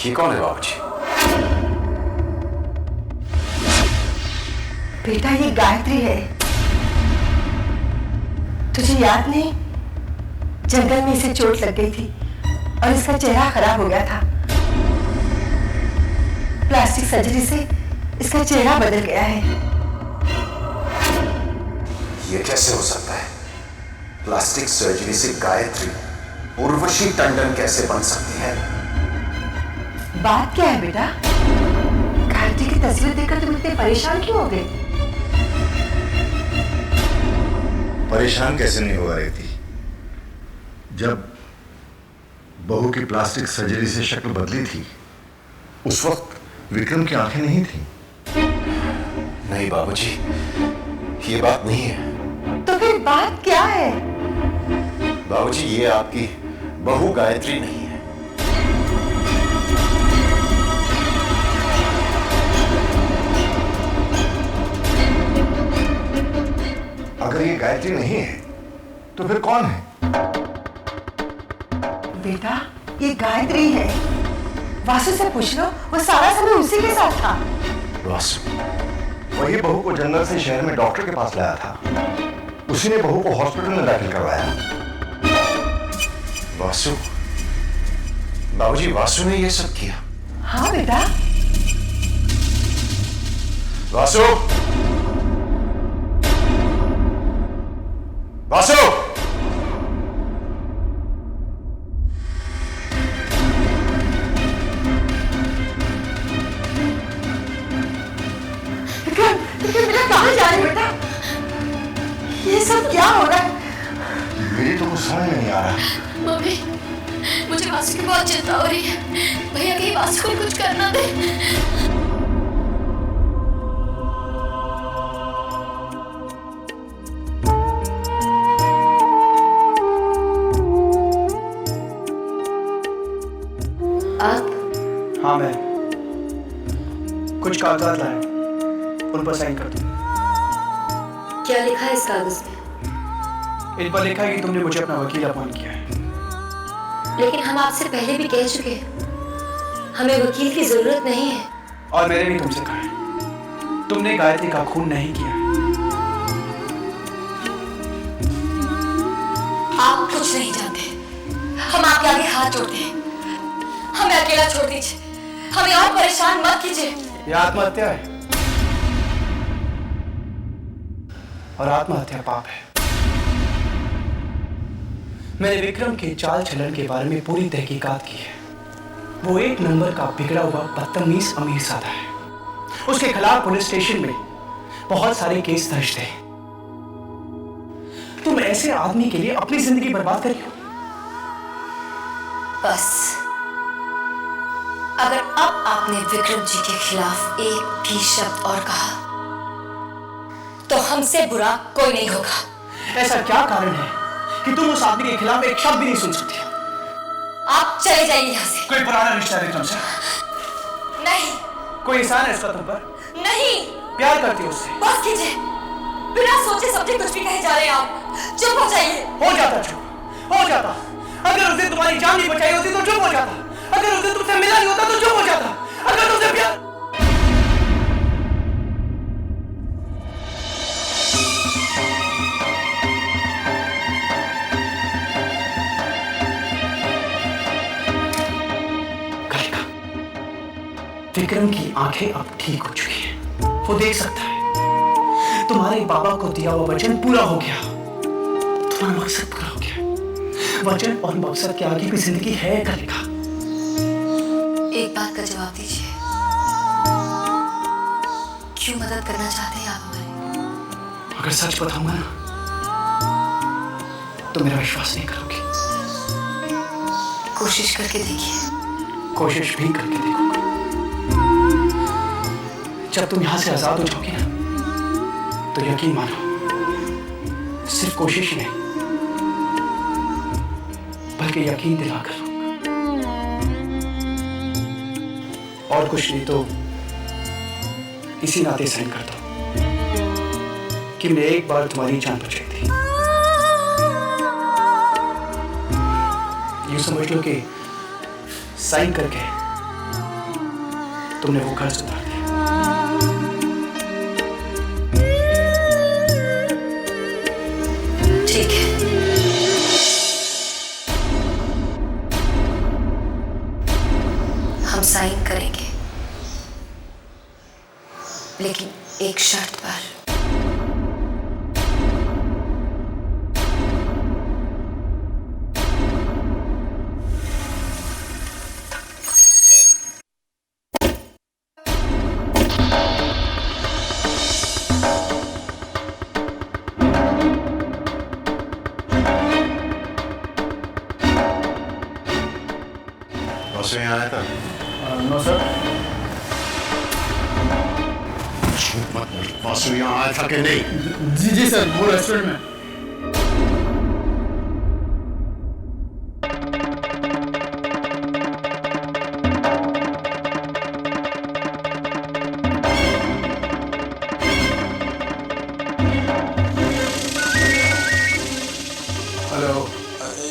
ये कौन है बाबूजी? बेटा ये गायत्री है। तुझे याद नहीं, जंगल में इसे चोट लग गई थी और इसका चेहरा खराब हो गया था। प्लास्टिक सर्जरी से इसका चेहरा बदल गया है। ये कैसे हो सकता है? प्लास्टिक सर्जरी से गायत्री उर्वशी टंडन कैसे बन सकती है? बात क्या है बेटा? गायत्री की तस्वीर देखकर तुम इतने परेशान क्यों हो गए? परेशान कैसे नहीं होगा रहती? जब बहू की प्लास्टिक सर्जरी से शक्ल बदली थी, उस वक्त विक्रम की आंखें नहीं थी। नहीं बाबूजी, ये बात नहीं है। तो फिर बात क्या है? बाबूजी, ये आपकी बहू गायत्री नहीं है। अगर ये गायत्री नहीं है तो फिर कौन है? बेटा ये गायत्री है। वासु से पूछ लो, वो सारा समय उसी के साथ था। वासु? वही बहू को जंगल से शहर में डॉक्टर के पास लाया था। उसी ने बहू को हॉस्पिटल में दाखिल करवाया। वासु? बाबूजी, वासु ने ये सब किया? हाँ बेटा। वासु? वासु? बेटा कहाँ जा रहे हो बेटा? ये सब क्या हो रहा है? मेरी तो कुछ समझ में नहीं आ रहा। मम्मी, मुझे वासु की बहुत चिंता हो रही है। भैया कहीं वासु को कुछ करना दे। आप? हाँ मैं कुछ कागजात लाए, उन पर साइन कर दो। क्या लिखा है इस कागज में? इन पर लिखा है कि तुमने मुझे अपना वकील अपॉइंट किया है। लेकिन हम आपसे पहले भी कह चुके हैं, हमें वकील की जरूरत नहीं है। और मैंने भी तुमसे कहा है, तुमने गायत्री का खून नहीं किया। आप कुछ नहीं जानते। हम आपके आगे हाथ जोड़ते हैं, हमें अकेला छोड़ दीजिए। हमें और परेशान मत कीजिए। यह आत्महत्या है और आत्महत्या पाप है। मैंने विक्रम के चाल चलन के बारे में पूरी तहकीकात की है। वो एक नंबर का बिगड़ा हुआ बदतमीज अमीर सादा है। उसके खिलाफ पुलिस स्टेशन में बहुत सारे केस दर्ज थे। तुम ऐसे आदमी के लिए अपनी जिंदगी बर्बाद करी हो? बस अगर अब आपने विक्रम जी के खिलाफ एक भी शब्द और कहा तो हमसे बुरा कोई नहीं होगा। ऐसा क्या कारण है कि तुम उस आदमी के खिलाफ एक शब्द भी नहीं सुन सकती? आप चले जाइए यहाँ से। कोई पुराना रिश्ता है विक्रम से? नहीं। कोई एहसान है इसका तुम पर? नहीं। प्यार करती हो उससे? बस कीजिए, बिना सोचे समझे कुछ भी कहे जा रहे हैं आप। चुप हो जाइए। हो जाता चुप, हो जाता। अगर उसने तुम्हारी जान नहीं बचाई होती तो चुप हो जाता। अगर उसने तुमसे मिला नहीं होता तो चुप हो जाता। अगर तुमसे प्यार... कलिका, विक्रम की आंखें अब ठीक हो चुकी हैं। वो देख सकता है तुम्हारे बाबा को दिया हुआ वचन पूरा हो गया। तुम्हारा मकसद पूरा हो गया। वचन और मकसद के आगे भी जिंदगी है कलिका। एक बात का जवाब दीजिए, क्यों मदद करना चाहते हैं आप हमारी? अगर सच बताऊंगा ना तो मेरा विश्वास नहीं करोगे। कोशिश करके देखिए। कोशिश भी करके देखोगे। जब तुम यहां से आजाद हो जाओगे ना तो यकीन मानो, सिर्फ कोशिश नहीं बल्कि यकीन दिलाकर और कुछ नहीं तो इसी नाते साइन कर दो कि मैं एक बार तुम्हारी जान बचाई थी। यूं समझ लो कि साइन करके तुमने वो घर सुधार दिया। ठीक है, हम साइन करेंगे, लेकिन एक शर्त पर। वासु यहाँ आया था? No sir. झूठ मत बोल, वासु यहाँ आया था कि नहीं? जी जी सर, वो रेस्टोरेंट में। हेलो।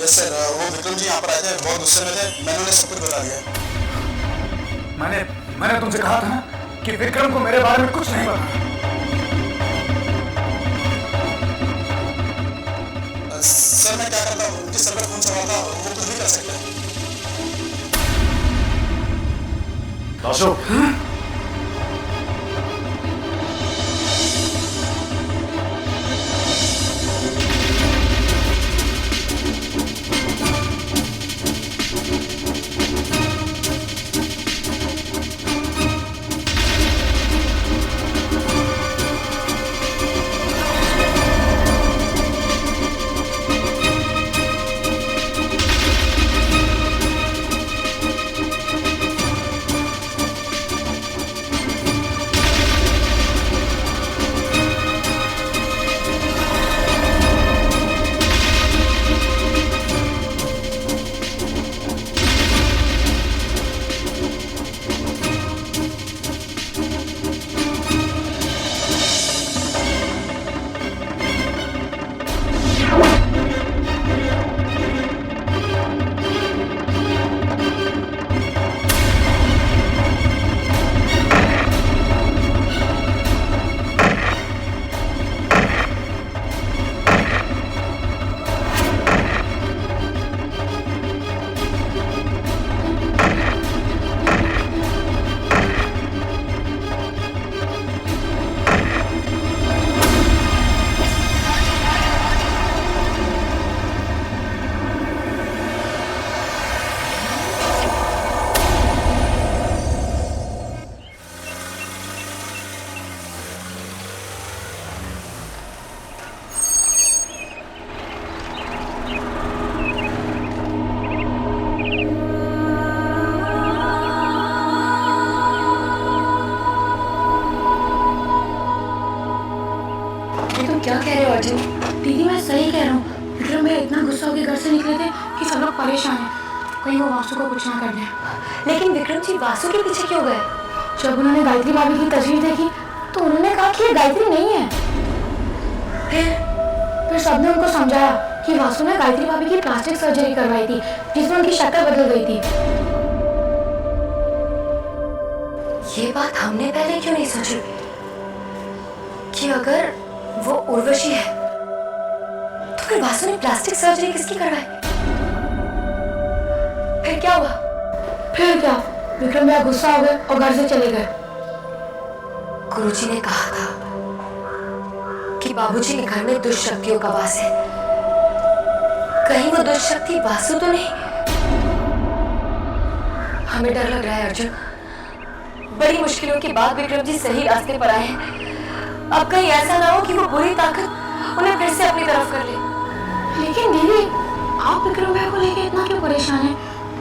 यस सर, वो विक्रम जी यहाँ पर आए थे, बहुत गुस्से में थे, मैंने उन्हें सब कुछ बता दिया। मैंने तुमसे कहा था ना कि विक्रम को मेरे बारे में कुछ नहीं पता। सर मैं क्या करता हूँ, उनके सर पर खून सवार था, वो कुछ भी कर सकते हैं। वासु। क्या कह रहे हो अर्जुन? दीदी मैं सही कह रहा हूँ। विक्रम भैया इतना गुस्सा होकर घर से निकले थे कि सब लोग परेशान हैं। कहीं वो वासु को कुछ ना कर दे। लेकिन विक्रम जी वासु के पीछे क्यों गए? जब उन्होंने गायत्री भाभी की तस्वीर देखी तो उन्होंने कहा कि ये गायत्री नहीं है। फिर सबने उनको समझाया कि वासु ने गायत्री भाभी की प्लास्टिक सर्जरी करवाई थी जिसमें उनकी शक्ल बदल गई थी। ये बात हमने पहले क्यों नहीं सोची कि अगर वो उर्वशी है तो फिर वासु ने प्लास्टिक सर्जरी किसकी करवाई? फिर क्या हुआ? फिर क्या, विक्रम भैया गुस्सा हो गए और घर से चले गए। गुरुजी ने कहा था कि बाबूजी के घर में दुष्ट शक्तियों का वास है। कहीं वो दुष्ट शक्ति वासु तो नहीं? हमें डर लग रहा है अर्जुन। बड़ी मुश्किलों के बाद विक्रम जी सही रास्ते पर आए हैं। अब कहीं ऐसा ना हो कि वो बुरी ताकत उन्हें फिर से अपनी तरफ कर ले। लेकिन दीदी आप विक्रम भैया को लेकर इतना क्यों परेशान हैं?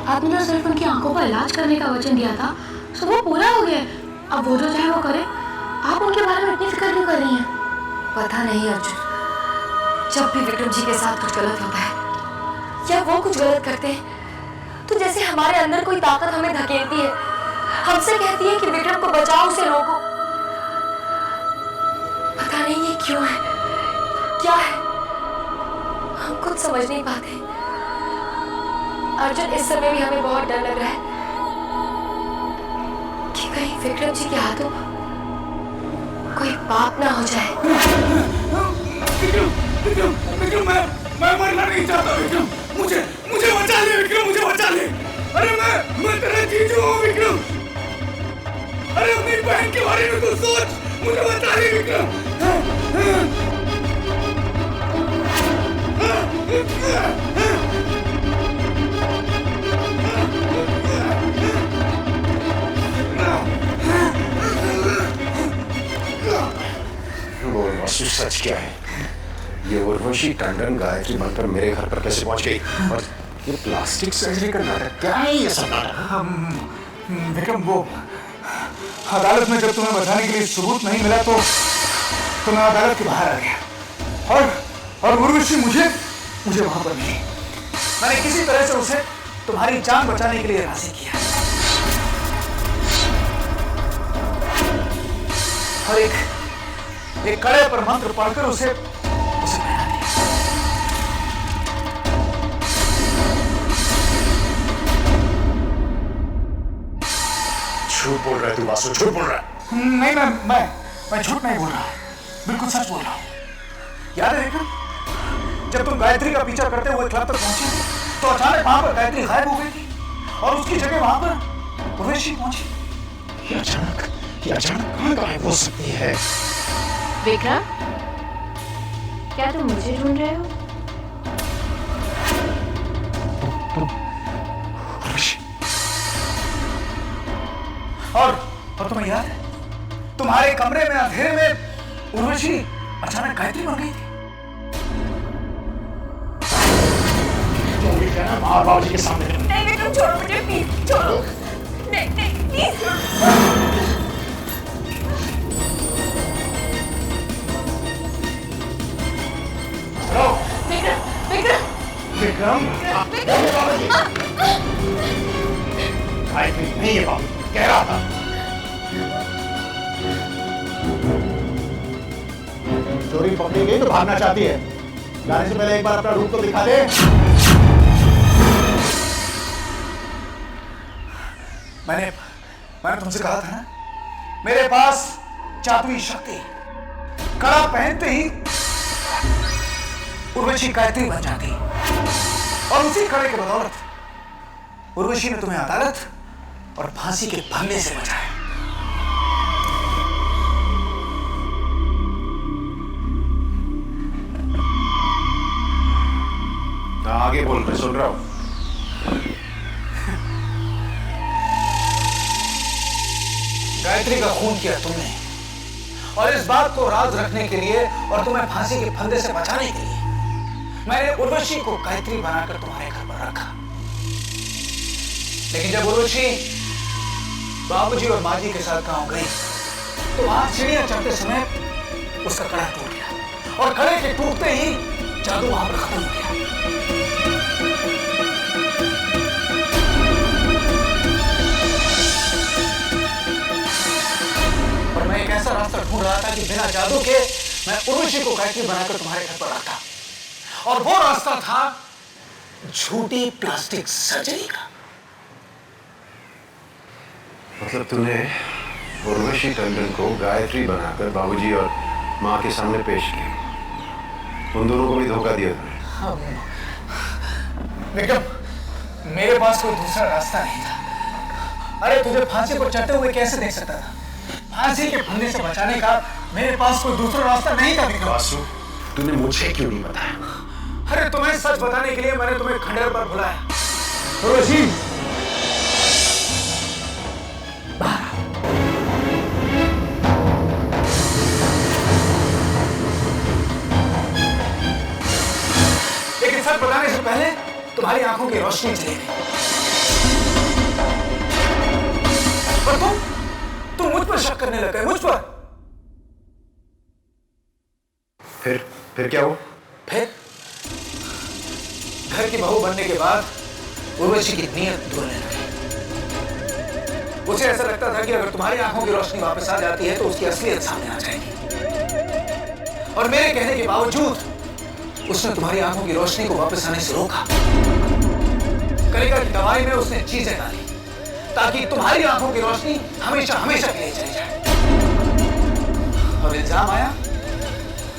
आपने तो सिर्फ उनकी आंखों पर इलाज करने का वचन दिया था, सो वो पूरा हो गया। अब वो जो चाहे वो करे। आप उनके बारे में इतनी फिक्र क्यों कर रही हैं? पता नहीं अर्जुन, जब भी विक्रम जी के साथ कुछ गलत होता है या वो कुछ गलत करते हैं तो जैसे हमारे अंदर कोई ताकत हमें धकेलती है, हमसे कहती है कि विक्रम को बचाओ, उसे रोको। पता नहीं ये क्यों है, क्या है, हम खुद समझ नहीं पाते। अर्जुन इस समय भी हमें बहुत डर लग रहा है कि कहीं विक्रम जी के हाथों कोई पाप ना हो जाए। विक्रम विक्रम विक्रम मैं मरना नहीं चाहता विक्रम, मुझे बचा ले विक्रम, मुझे बचा ले। अरे मैं तेरा जीजू हूँ विक्रम। अरे अपनी बहन के बारे में तो सोच, मुझे बचा ले विक्रम। बोल वासु, सच क्या है? ये उर्वशी टंडन गायत्री बनकर मेरे घर पर कैसे पहुंच गई? और ये प्लास्टिक सर्जरी का नाटक क्या है? ये सब नाटक विक्रम, वो अदालत में जब तुम्हें बताने के लिए सबूत नहीं मिला तो मैं अदालत के बाहर आ गया और उर्वशी मुझे वहां पर मिली। मैंने किसी तरह से उसे तुम्हारी जान बचाने के लिए राजी किया और एक कड़े पर मंत्र पढ़कर उसे बहला दिया। झूठ बोल रहा है तू वासु, झूठ बोल रहा है। नहीं, मैं झूठ नहीं बोल रहा, बिल्कुल सच बोल रहा हूं। याद है विक्रम, जब तुम गायत्री का पीछा करते हुए क्लब तक पहुंचे तो अचानक वहां पर गायत्री गायब हो गई थी और उसकी जगह वहां पर उर्वशी पहुंची। ये अचानक कहाँ गायब हो सकती है? विक्रम, क्या तुम मुझे ढूंढ रहे हो? और तुम्हें याद है, तुम्हारे कमरे में अंधेरे में उर्वशी अचानक गायत्री बन गई थी। मार बाबूजी के सामने। नहीं विक्रम, छोड़ो मुझे प्लीज, छोड़ो। नहीं प्लीज। विक्रम, गायत्री नहीं है बाबू, कह रहा था। चोरी पकड़ी गई तो भागना चाहती है। जाने से पहले एक बार अपना रूप तो दिखा दे। मैंने तुमसे कहा था ना, मेरे पास जादुई शक्ति। कड़ा पहनते ही उर्वशी गायत्री बन जाती और उसी कड़े के बदौलत उर्वशी ने तुम्हें अदालत और फांसी के फंदे से बचाया। आगे बोल, मैं सुन रहा हूं। गायत्री का खून किया तुमने और इस बात को राज रखने के लिए और तुम्हें फांसी के फंदे से बचाने के लिए मैंने उर्वशी को गायत्री बनाकर तुम्हारे घर पर रखा। लेकिन जब उर्वशी बाबूजी और माँ जी के साथ गांव गई तो वहां सीढ़ियां चढ़ते समय उसका कड़ा टूट गया और कड़े के टूटते ही जादू वहां पर खत्म हो गया। और मैं एक ऐसा रास्ता ढूंढ रहा था कि बिना जादू के मैं उर्वशी को गायत्री बनाकर तुम्हारे घर पर रखता, और वो रास्ता था झूठी प्लास्टिक सर्जरी का। मतलब तूने उर्वशी टंडन को गायत्री बनाकर बाबूजी और माँ के सामने पेश किया। उन दोनों को भी धोखा दिया तुमने। विक्रम, मेरे पास कोई दूसरा रास्ता नहीं था। अरे तुझे फांसी पर चढ़ते हुए कैसे देख सकता था? फांसी के फंदे से बचाने का मेरे पास कोई दूसरा रास्ता नहीं था विक्रम। वासु, तूने मुझे क्यों नहीं बताया? अरे तुम्हें सच बताने के लिए मैंने तुम्हें खंडर पर बुलाया। उर्वशी, लेकिन सच बताने से पहले तुम्हारी आंखों की रोशनी चली गई और तुम मुझ पर शक करने लगे, मुझ पर। फिर क्या हुआ? फिर घर की बहू बनने के बाद उर्वशी की नीयत डोलने लगी। उसे ऐसा लगता था कि अगर तुम्हारी आंखों की रोशनी वापस आ जाती है तो उसकी असलियत सामने आ जाएगी, और मेरे कहने के बावजूद उसने तुम्हारी आंखों की रोशनी को वापस आने से रोका। कलिका की दवाई में उसने चीजें डाली ताकि तुम्हारी आंखों की रोशनी हमेशा हमेशा के लिए चली जाए। और इल्जाम आया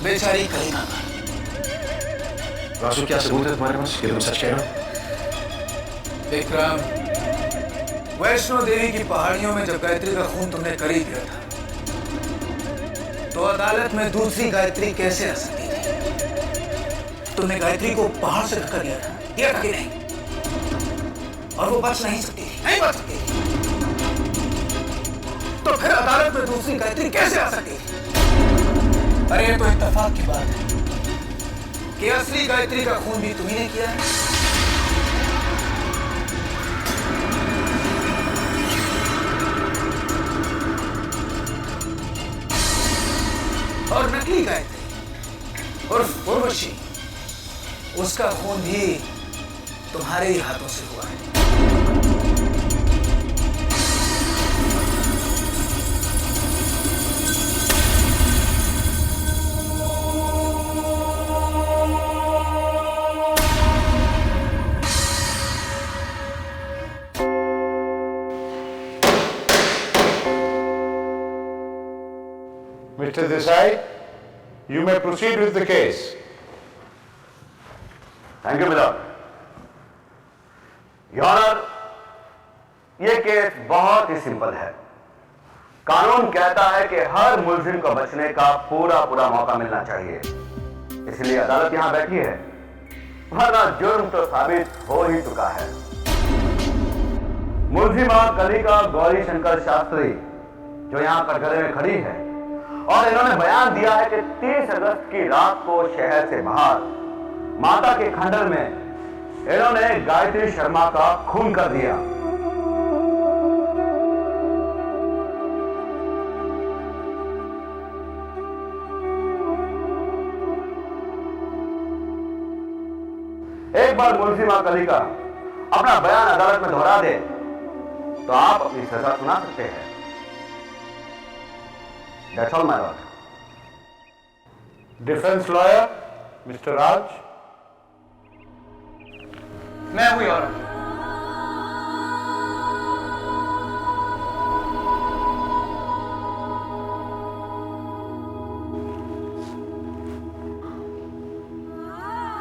बेचारी करीना पर। रासू, क्या सबूत है तुम्हारे पास कि तुम सच कह रहे हो? विक्रम, वैष्णो देवी की पहाड़ियों में जब गायत्री का खून तुमने करीब किया था, तो अदालत में दूसरी गायत्री कैसे आ सकती थी? तुमने गायत्री को पहाड़ से धक्का दिया था कि नहीं? और वो बच नहीं सकती थी, नहीं बच सकती थी। तो फिर अदालत में दूसरी गायत्री कैसे आ सकती थी? अरे ये तो इत्तेफाक की बात है कि असली गायत्री का खून भी तुम्ही ने किया है और नकली गायत्री और उर्वशी, उसका खून भी तुम्हारे ही हाथों से हुआ है। Mr. Desai, you may proceed with the case. Thank you milord. Your honour, ये केस बहुत ही सिंपल है। कानून कहता है कि हर मुलजिम को बचने का पूरा मौका मिलना चाहिए, इसलिए अदालत यहां बैठी है, वरना जुर्म तो साबित हो ही चुका है। मुलजिमा कलिका गौरी शंकर शास्त्री जो यहां कटघरे में खड़ी है और इन्होंने बयान दिया है कि 30 अगस्त की रात को शहर से बाहर माता के खंडर में इन्होंने गायत्री शर्मा का खून कर दिया। एक बार मुलजिमा कलिका अपना बयान अदालत में दोहरा दे तो आप अपनी सजा सुना सकते हैं। That's all, my lord. Defense lawyer, Mr. Raj. मैं हूं योर ऑनर।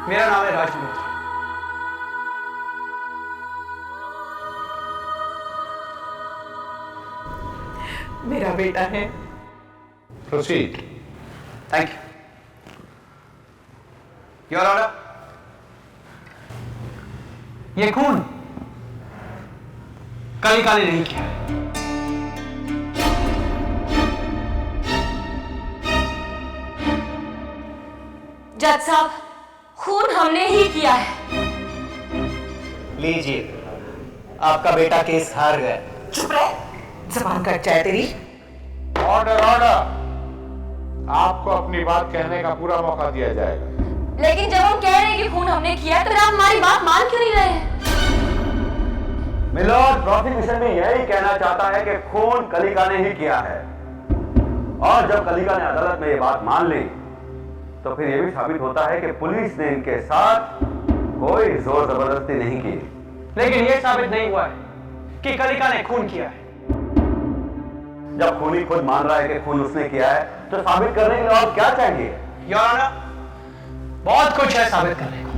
मेरा नाम है राजमूर्ति। मेरा बेटा है। Proceed. Thank you your honour. ये खून कलिका ने नहीं किया है। जज साहब, खून हमने ही किया है। लीजिए, आपका बेटा केस हार गया। चुप रहे, जबान कट जाए तेरी। Order, order. आपको अपनी बात कहने का पूरा मौका दिया जाएगा। लेकिन जब हम कह रहे हैं कि खून हमने किया है, तो आप हमारी बात मान क्यों नहीं रहे हैं? मिलॉर्ड, प्रोसिक्यूशन भी यही कहना चाहता है कि खून कलिका ने ही किया है, और जब कलिका ने अदालत में ये बात मान ली तो फिर यह भी साबित होता है कि पुलिस ने इनके साथ कोई जोर जबरदस्ती नहीं की। लेकिन यह साबित नहीं हुआ है कि कलिका ने खून किया है। जब खूनी खुद मान रहा है कि खून उसने किया है तो साबित करने के लिए और क्या चाहिए? योर ऑनर, बहुत कुछ है साबित करने को।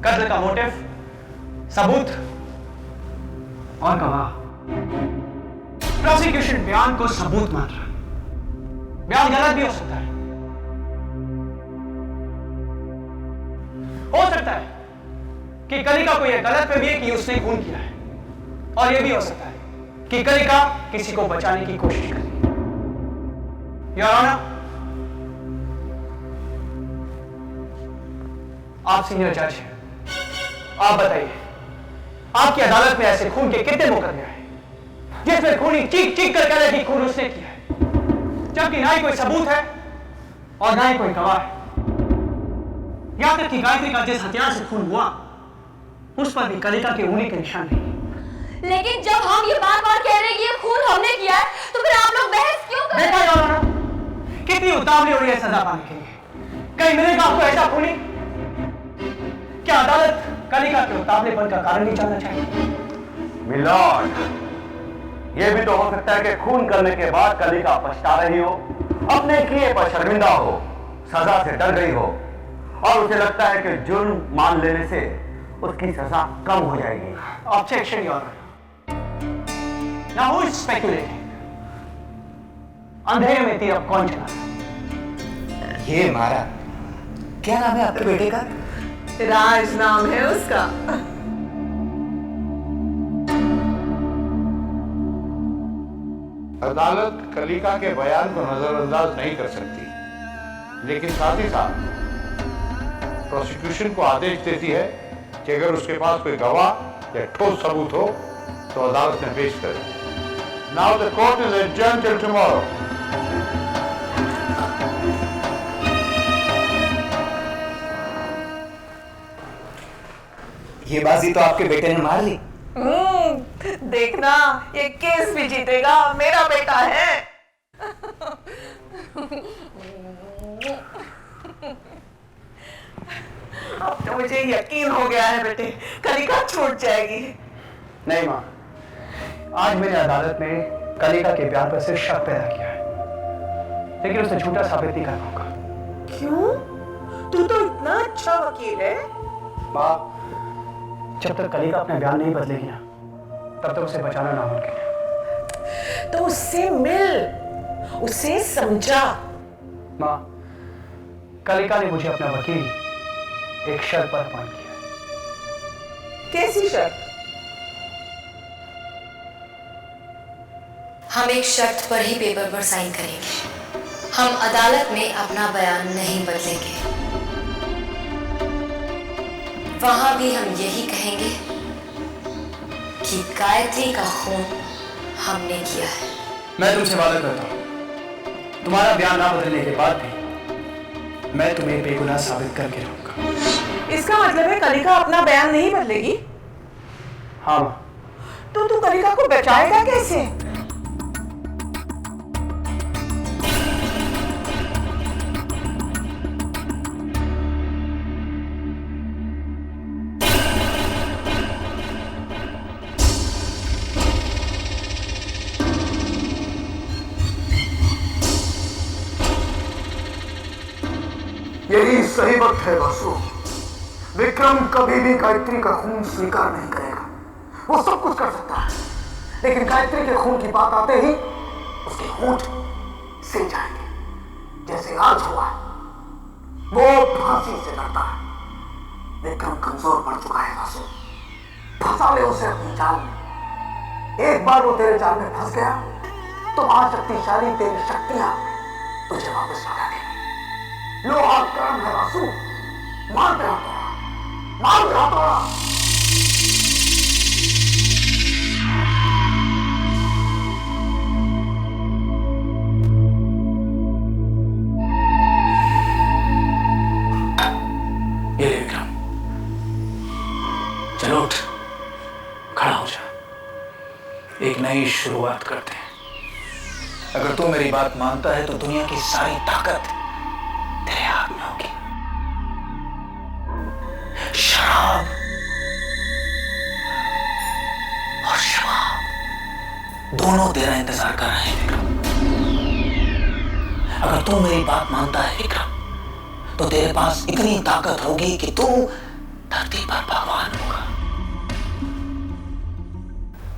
कत्ल का मोटिव, सबूत और गवाह। प्रोसिक्यूशन बयान को सबूत मान रहा है। बयान गलत भी हो सकता है। हो सकता है कि कलिका को यह गलत पे भी है कि उसने खून किया है, और यह भी हो सकता है कि कलिका किसी को बचाने की कोशिश कर रही है। योर ऑनर, आप सीनियर जज हैं, आप बताइए, आपकी अदालत में ऐसे खून के कितने मुकदमे आए जिसमें खूनी चीख चीख कर कह रहे कि खून उसने किया है, जबकि ना ही कोई सबूत है और ना ही कोई गवाह है। यहां तक कि गायत्री का जिस हथियार से खून हुआ उस पर भी कलिका के उंगली के निशान नहीं। लेकिन जब हम ये बार-बार कह रहे हैं कि ये खून हमने किया है, तो फिर आप लोग बहस क्यों कर रहे हैं? देखा योर ऑनर, कितनी उतावली हो रही है सजा पाने के लिए। कहीं मिलेगा आपको ऐसा खूनी? क्या अदालत कलिका के उतावलेपन का कारण नहीं जानना चाहिए? मिलॉर्ड, ये भी तो हो सकता है कि खून करने के बाद कलिका पछता रही हो, अपने किए पर शर्मिंदा हो, सजा से डर गई हो और उसे लगता है कि जुर्म मान लेने से उसकी सजा कम हो जाएगी। Objection your honour. Now who is speculating? अंधेरे में तीर अब कौन चला? ये मारा। क्या नाम है आपके बेटे का? राज नाम है उसका। अदालत कलिका के बयान को नजरअंदाज नहीं कर सकती, लेकिन साथ ही साथ प्रोसिक्यूशन को आदेश देती है कि अगर उसके पास कोई गवाह या ठोस सबूत हो तो अदालत में पेश करे। Now the court is adjourned till tomorrow. ये बाजी तो आपके बेटे ने मार ली। देखना, ये केस भी जीतेगा, मेरा बेटा है। अब तो मुझे यकीन हो गया है बेटे, कलिका छूट जाएगी। नहीं माँ, आज मेरी अदालत ने कलिका के बयान पर सिर्फ शक पैदा किया है, लेकिन उसे झूठा साबित नहीं कर पाऊंगा। क्यों? तू तो इतना अच्छा वकील है। माँ, जब तक कलिका अपना बयान नहीं बदलेगी ना, तब तक उसे बचाना नामुमकिन है। तो उससे मिल, उसे समझा। माँ, कलिका ने मुझे अपना वकील एक शर्त पर अपॉइंट किया। कैसी शर्त? हम एक शर्त पर ही पेपर पर साइन करेंगे। हम अदालत में अपना बयान नहीं बदलेंगे। वहां भी हम यही कहेंगे कि गायत्री का खून हमने किया है। मैं तुमसे वादा करता हूं, तुम्हारा बयान ना बदलने के बाद भी मैं तुम्हें बेगुनाह साबित करके रहूंगा। इसका मतलब है कलिका अपना बयान नहीं बदलेगी? हाँ। तो तू कलिका को बचाएगा कैसे? यही सही वक्त है वासु। विक्रम कभी भी गायत्री का खून स्वीकार नहीं करेगा। वो सब कुछ कर सकता है, लेकिन गायत्री के खून की बात आते ही उसके होंठ सिल जाएंगे, जैसे आज हुआ। वो फांसी से डरता है। विक्रम कमजोर पड़ चुका है वासु। फंसा ले उसे अपनी जाल में। एक बार वो तेरे जाल में फंस गया तो वहां शक्तिशाली तेरी शक्तियां तुझे वापस लौटा देंगी। लोहा कर्म है वासु। मार दे हथौड़ा, मार दे हथौड़ा। ये ले विक्रम, चलो उठ, खड़ा हो जा। एक नई शुरुआत करते हैं। अगर तू मेरी बात मानता है तो दुनिया की सारी ताकत तेरे हाथ में होगी। शराब और शराब दोनों तेरा इंतजार कर रहे हैं विक्रम। अगर तू मेरी बात मानता है विक्रम, तो तेरे पास इतनी ताकत होगी कि तू धरती पर भगवान होगा।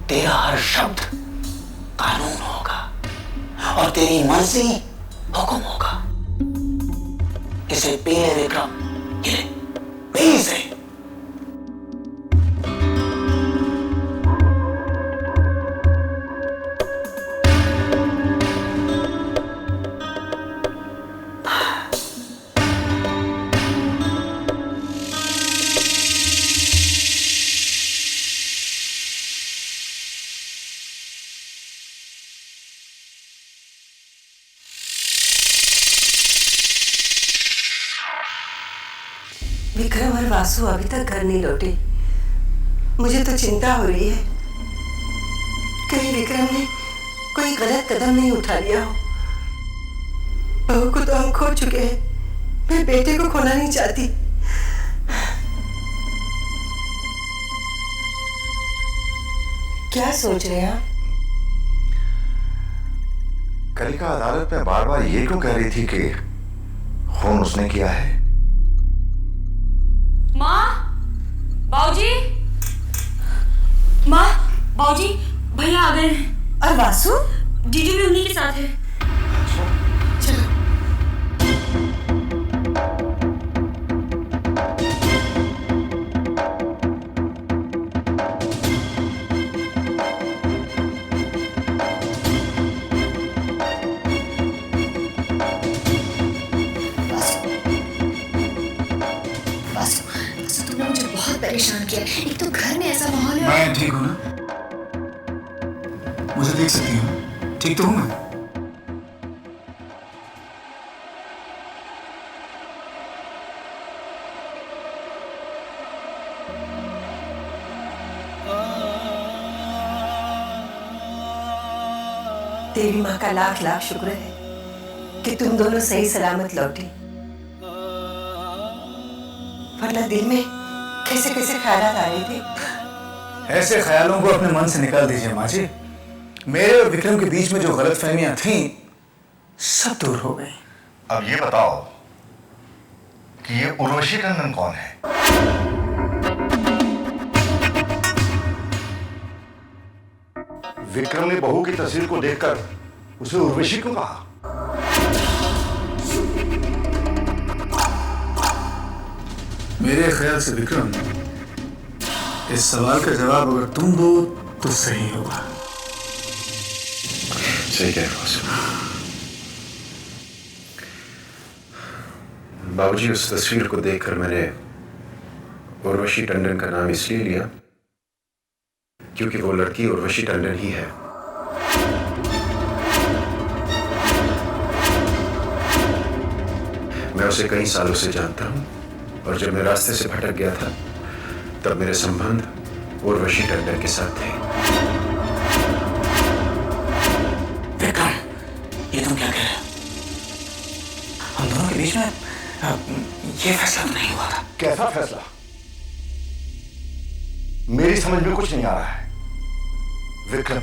तेरा हर शब्द कानून होगा और तेरी मर्जी हुक्म होगा। इसे पी ले विक्रम, ये पी इसे। विक्रम और वासु अभी तक घर नहीं लौटे। मुझे तो चिंता हो रही है, कहीं विक्रम ने कोई गलत कदम नहीं उठा लिया हो। बहू को तो हम खो चुके हैं, मैं बेटे को खोना नहीं चाहती। क्या सोच रहे हैं आप? कलिका अदालत में बार बार ये क्यों कह रही थी कि खून उसने किया है? माँ, बाबूजी, माँ, बाबूजी, भैया आ गए हैं। और वासु? जीजू भी उन्हीं के साथ है। चलो। वासु, तुमने मुझे बहुत परेशान किया। एक तो घर में ऐसा माहौल है। मैं ठीक हूँ ना? मुझे देख सकती हूँ, ठीक तो हूँ मैं? देवी माँ का लाख लाख शुक्र है कि तुम दोनों सही सलामत लौटे, वरना दिल में कैसे कैसे ख्यालात आ रहे थे। ऐसे ख्यालों को अपने मन से निकाल दीजिए माँ जी। मेरे और विक्रम के बीच में जो गलतफहमियां थीं, सब दूर हो गई। अब ये बताओ कि ये उर्वशी टंडन कौन है? विक्रम ने बहू की तस्वीर को देखकर उसे उर्वशी क्यों कहा? मेरे ख्याल से विक्रम, इस सवाल का जवाब अगर तुम दो तो सही होगा। सही कह रहे हो बाबूजी। उस तस्वीर को देखकर मैंने उर्वशी टंडन का नाम इसलिए लिया क्योंकि वो लड़की उर्वशी टंडन ही है। मैं उसे कई सालों से जानता हूं और जब मैं रास्ते से भटक गया था तब मेरे संबंध उर्वशी टंडन के साथ थे। विक्रम, ये तुम क्या कह रहे हो? हम दोनों के बीच में ये फैसला तो नहीं हुआ था। कैसा फैसला? मेरी समझ में कुछ नहीं आ रहा है। विक्रम,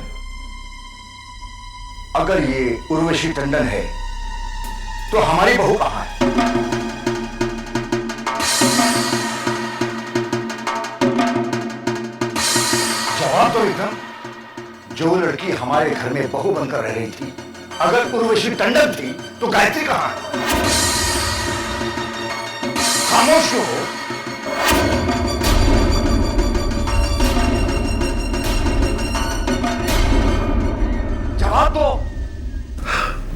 अगर ये उर्वशी टंडन है तो हमारी बहू कहां है? जवाब तो विक्रम। जो लड़की हमारे घर में बहू बनकर रह रही थी, अगर उर्वशी टंडन थी तो गायत्री कहां है? खामोश क्यों हो? जवाब दो।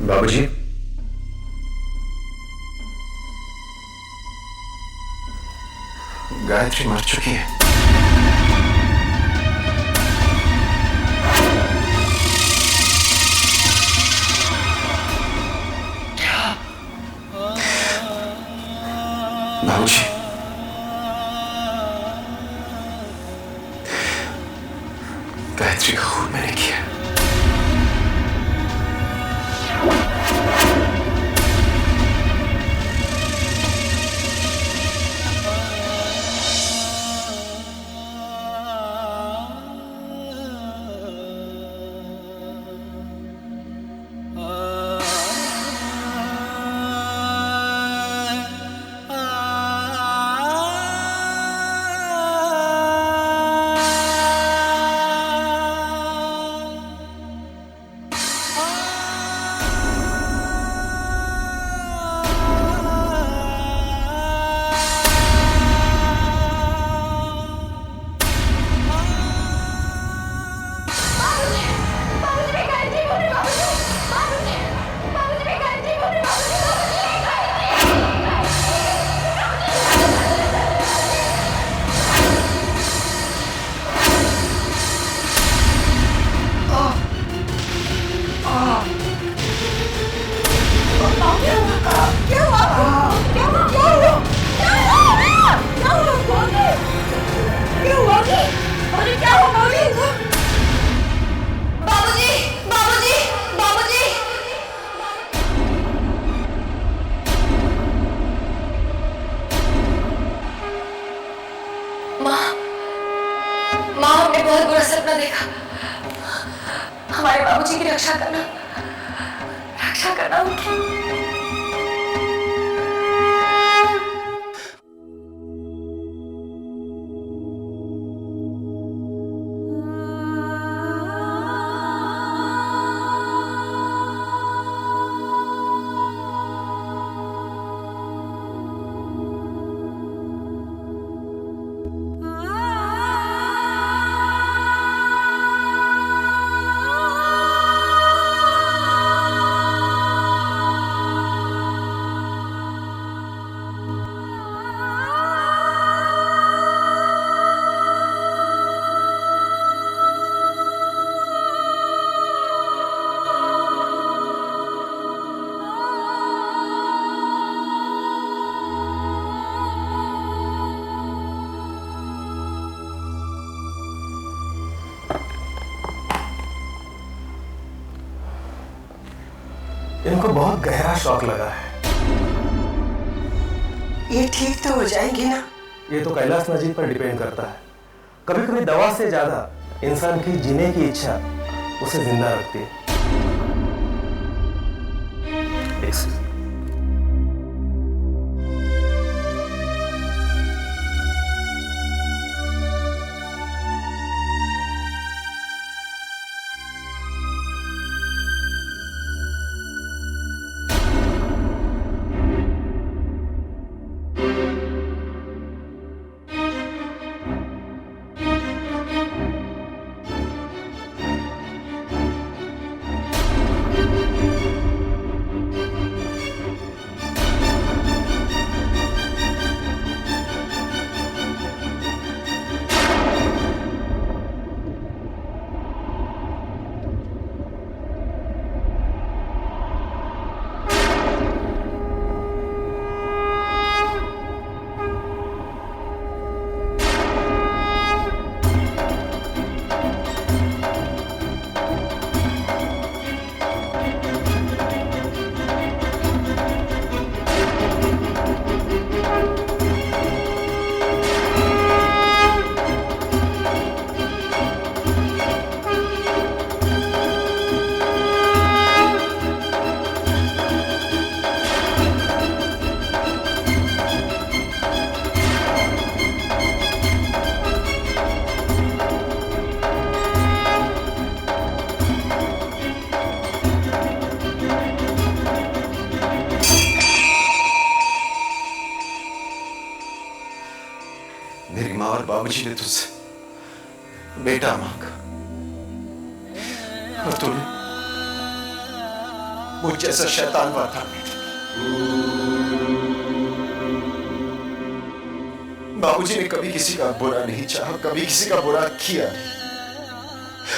बाबूजी, गायत्री मर चुकी है। बाबूजी, गायत्री का खून मैंने किया। माँ, हमने बहुत बुरा सपना देखा। हमारे बाबूजी की रक्षा करना उनकी। इनको बहुत गहरा शौक लगा है। ये ठीक तो हो जाएंगे ना? ये तो कैलाश नजीब पर डिपेंड करता है। कभी कभी दवा से ज्यादा इंसान की जीने की इच्छा उसे जिंदा रखती है। मेरी माँ और बाबूजी ने तुझसे बेटा मांगा और तूने मुझ जैसा शैतान वरदान नहीं दिया। बाबूजी ने कभी किसी का बुरा नहीं चाहा, कभी किसी का बुरा किया नहीं,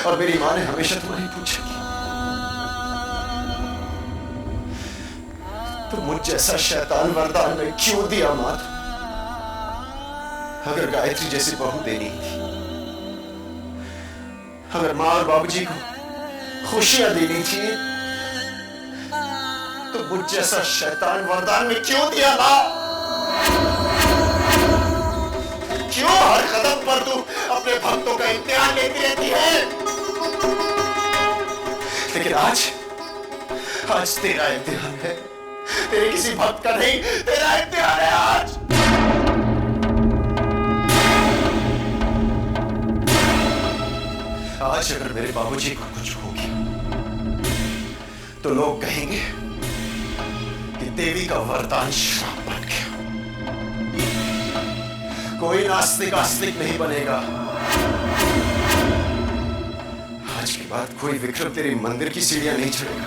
और मेरी माँ ने हमेशा तुम्हारी पूछा की तो मुझ जैसा शैतान वरदान में क्यों दिया माँ? अगर गायत्री जैसी बहू देनी थी, अगर माँ और बाबूजी को खुशियां देनी थी, तो मुझ जैसा शैतान वरदान में क्यों दिया माँ? क्यों हर कदम पर तू अपने भक्तों का इम्तिहान लेती रहती है? लेकिन आज तेरा इम्तिहान है, तेरे किसी भक्त का नहीं, तेरा इम्तिहान है आज। आज अगर मेरे बाबूजी को कुछ हो गया तो लोग कहेंगे कि देवी का वरदान श्राप बन गया। कोई नास्तिक आस्तिक नहीं बनेगा। आज के बाद कोई विक्रम तेरे मंदिर की सीढ़ियां नहीं चढ़ेगा।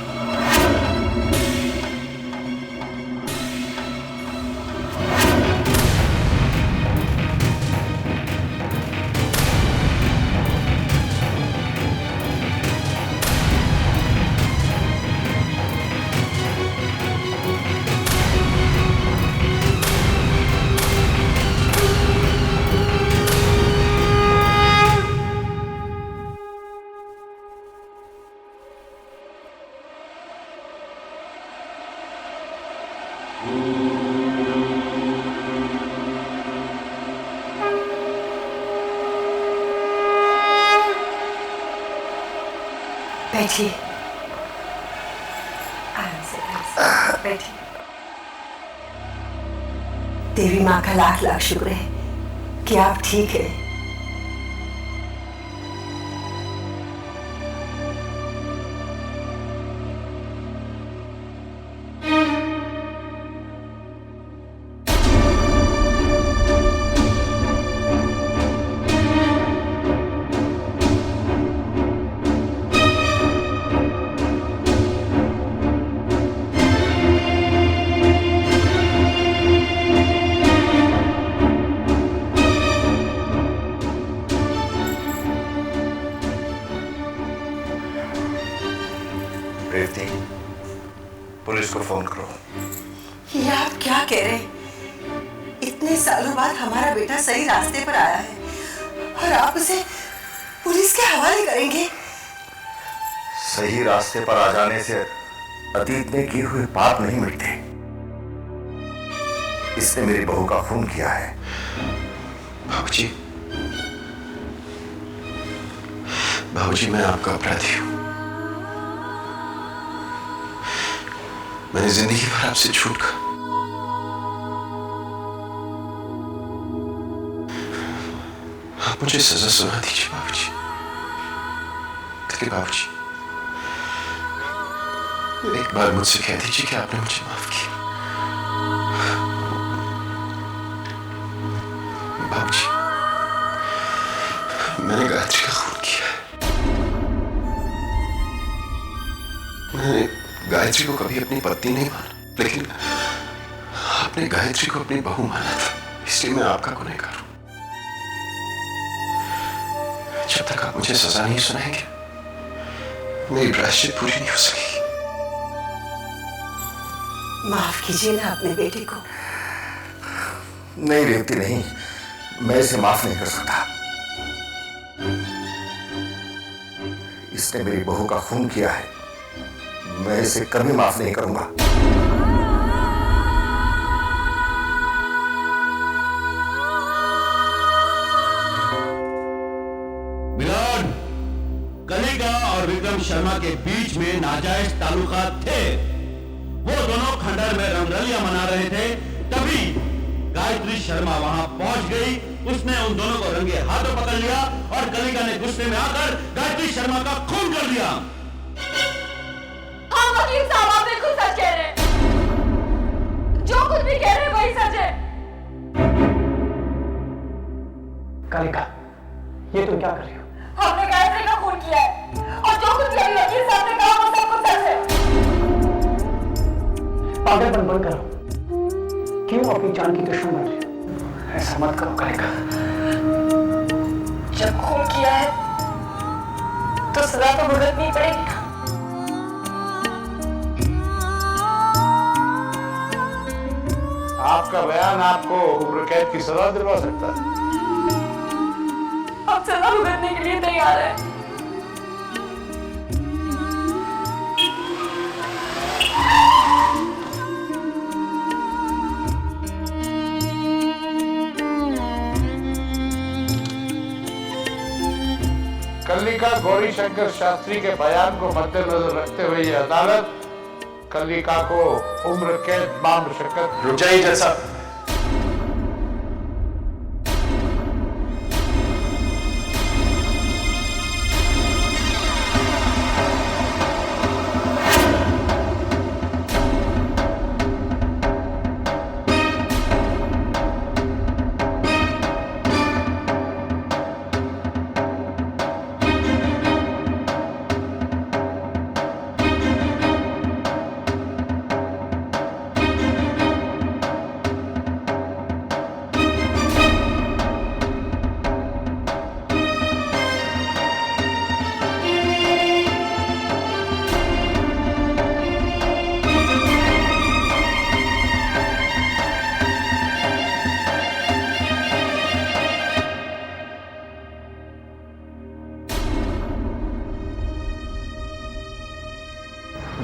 बैठिए, आराम से बैठिए। देवी माँ का लाख लाख शुक्र है कि आप ठीक है। पुलिस को फोन करो। ये आप क्या कह रहे हैं? इतने सालों बाद हमारा बेटा सही रास्ते पर आया है और आप उसे पुलिस के हवाले करेंगे? सही रास्ते पर आ जाने से अतीत में किए हुए पाप नहीं मिटते। इसने मेरी बहू का खून किया है। बाबूजी, बाबूजी, मैं आपका अपराधी हूं। मैंने जिंदगी भर आपसे झूठ कहा। आप मुझे सजा सुना दीजिए बाबूजी। बाबूजी, एक बार मुझसे कह दीजिए कि आपने मुझे माफ किया। बाबूजी, मैंने गायत्री का खून किया है। मैंने गायत्री को कभी अपनी पत्नी नहीं माना, लेकिन आपने गायत्री को अपनी बहू माना था, इसलिए मैं आपका गुनहगार हूं। जब तक आप मुझे सजा नहीं सुनाएंगे, मेरी प्रायश्चित पूरी नहीं हो सकेगी। माफ कीजिए ना अपने बेटे को। नहीं रेवती, नहीं, मैं इसे माफ नहीं कर सकता। इसने मेरी बहू का खून किया है, मैं इसे कभी माफ नहीं करूंगा। मिलन, कलिका और विक्रम शर्मा के बीच में नाजायज ताल्लुकात थे। वो दोनों खंडर में रंगरलियां मना रहे थे, तभी गायत्री शर्मा वहां पहुंच गई। उसने उन दोनों को रंगे हाथों पकड़ लिया और कलिका ने गुस्से में आकर गायत्री शर्मा का खून कर दिया। हाँ वकील साहब, आप बिल्कुल सच कह रहे हैं। जो कुछ भी कह रहे हैं वही सच है। कलिका, ये तुम क्या कर रही हो? हमने गायत्री का खून किया है और जो कुछ भी अभी वकील साहब ने कहा वो सब कुछ सच है। पागलपन बंद करो। क्यों अपनी जान की दुश्मन बन रही हो? ऐसा मत करो कलिका। जब खून किया है तो सजा तो भुगतनी पड़ेगी ना। आपका बयान आपको उम्र कैद की सजा दिलवा सकता है। आप सजा भुगतने के लिए तैयार है। कलिका गौरी शंकर शास्त्री के बयान को मद्देनजर रखते हुए ये अदालत कलिका को उम्र कैद बामुशक्कत। रुक जाइए जज साहब।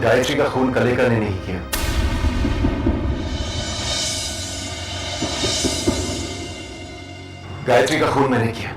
गायत्री का खून कलिका ने नहीं किया। गायत्री का खून मैंने किया।